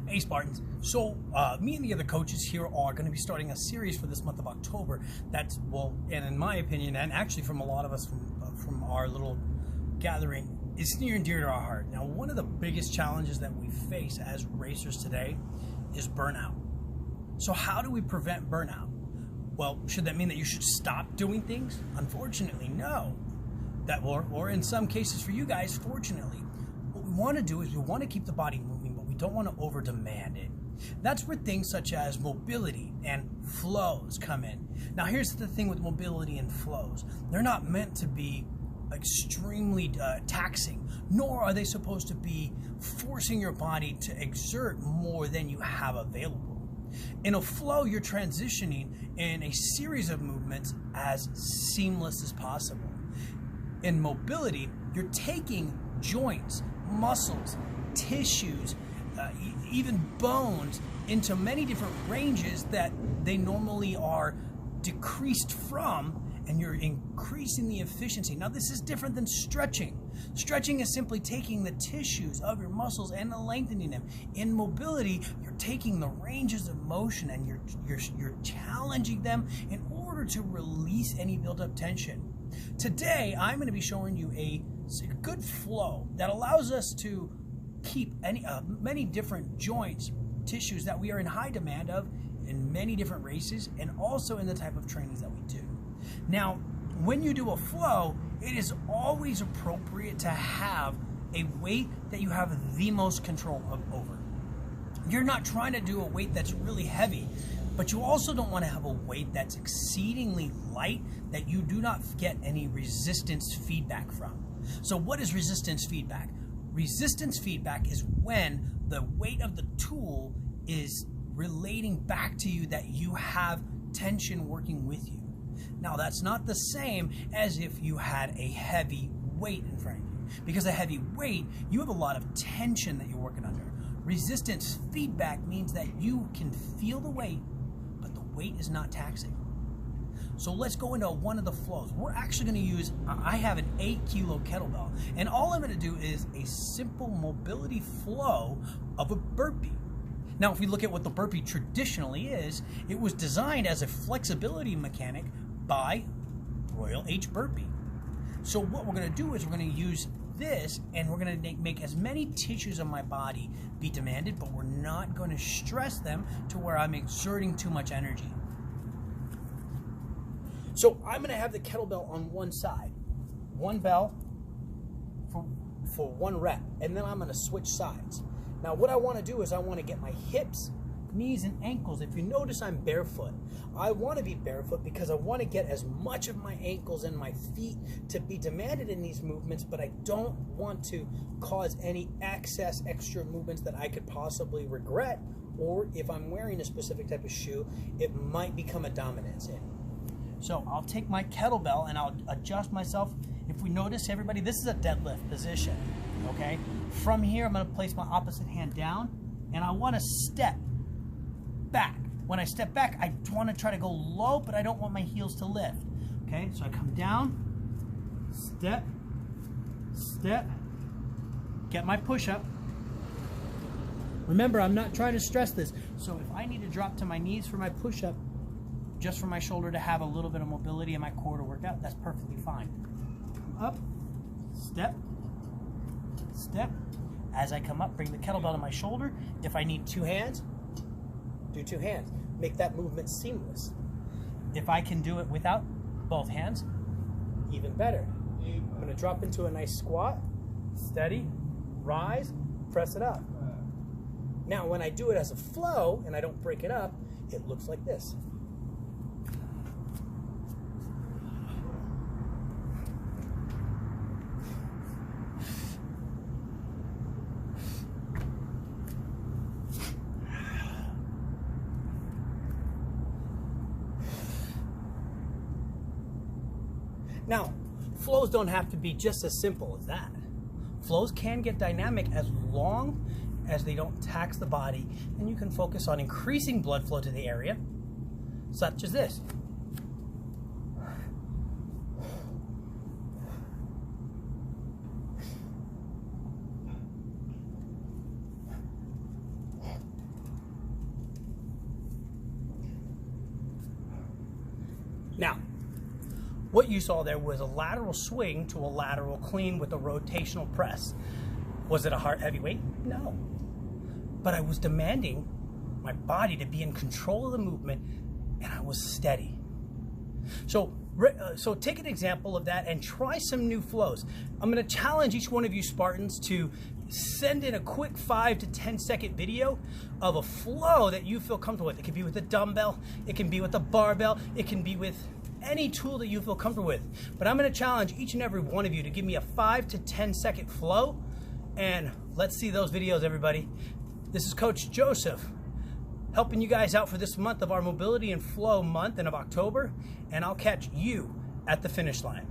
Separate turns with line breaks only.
Hey Spartans, so me and the other coaches here are going to be starting a series for this month of October that's, well, and in my opinion, and actually from a lot of us from our little gathering, is near and dear to our heart. Now, one of the biggest challenges that we face as racers today is burnout. So how do we prevent burnout? Well, should that mean that you should stop doing things? Unfortunately, no. Or in some cases for you guys, fortunately. What we want to do is we want to keep the body moving, but we don't want to over-demand it. That's where things such as mobility and flows come in. Now, here's the thing with mobility and flows. They're not meant to be extremely taxing, nor are they supposed to be forcing your body to exert more than you have available. In a flow, you're transitioning in a series of movements as seamless as possible. In mobility, you're taking joints, muscles, tissues, even bones into many different ranges that they normally are decreased from, and you're increasing the efficiency. Now, this is different than stretching. Stretching is simply taking the tissues of your muscles and lengthening them. In mobility, you're taking the ranges of motion and you're challenging them in order to release any built-up tension. Today, I'm going to be showing you a good flow that allows us to keep many different joints, tissues that we are in high demand of in many different races and also in the type of trainings that we do. Now, when you do a flow, it is always appropriate to have a weight that you have the most control over. You're not trying to do a weight that's really heavy, but you also don't want to have a weight that's exceedingly light that you do not get any resistance feedback from. So what is resistance feedback? Resistance feedback is when the weight of the tool is relating back to you that you have tension working with you. Now, that's not the same as if you had a heavy weight in front of you. Because a heavy weight, you have a lot of tension that you're working under. Resistance feedback means that you can feel the weight, but the weight is not taxing. So let's go into one of the flows. We're actually going to use, I have an 8-kilo kettlebell, and all I'm going to do is a simple mobility flow of a burpee. Now, if we look at what the burpee traditionally is, it was designed as a flexibility mechanic by Royal H. Burpee. So what we're going to do is we're going to use this, and we're going to make as many tissues of my body be demanded, but we're not going to stress them to where I'm exerting too much energy. So I'm going to have the kettlebell on one side, one bell for one rep, and then I'm going to switch sides. Now, what I want to do is I want to get my hips, knees, and ankles. If you notice, I'm barefoot. I want to be barefoot because I want to get as much of my ankles and my feet to be demanded in these movements, but I don't want to cause any excess extra movements that I could possibly regret, or if I'm wearing a specific type of shoe, it might become a dominance in. So I'll take my kettlebell and I'll adjust myself. If we notice, everybody, this is a deadlift position, okay? From here, I'm going to place my opposite hand down, and I want to step back. When I step back, I want to try to go low, but I don't want my heels to lift, okay? So I come down, step, step, get my push-up. Remember, I'm not trying to stress this, so if I need to drop to my knees for my push-up, just for my shoulder to have a little bit of mobility in my core to work out, that's perfectly fine. Up, step, step. As I come up, bring the kettlebell to my shoulder. If I need two hands, do two hands. Make that movement seamless. If I can do it without both hands, even better. I'm going to drop into a nice squat, steady, rise, press it up. Now, when I do it as a flow and I don't break it up, it looks like this. Now, flows don't have to be just as simple as that. Flows can get dynamic as long as they don't tax the body, and you can focus on increasing blood flow to the area, such as this. What you saw there was a lateral swing to a lateral clean with a rotational press. Was it a heavy weight? No. But I was demanding my body to be in control of the movement, and I was steady. So take an example of that and try some new flows. I'm going to challenge each one of you Spartans to send in a quick 5 to 10 second video of a flow that you feel comfortable with. It can be with a dumbbell, it can be with a barbell, it can be with any tool that you feel comfortable with. But I'm going to challenge each and every one of you to give me a 5 to 10 second flow, and let's see those videos, everybody. This is Coach Joseph, helping you guys out for this month of our Mobility and Flow month and of October, and I'll catch you at the finish line.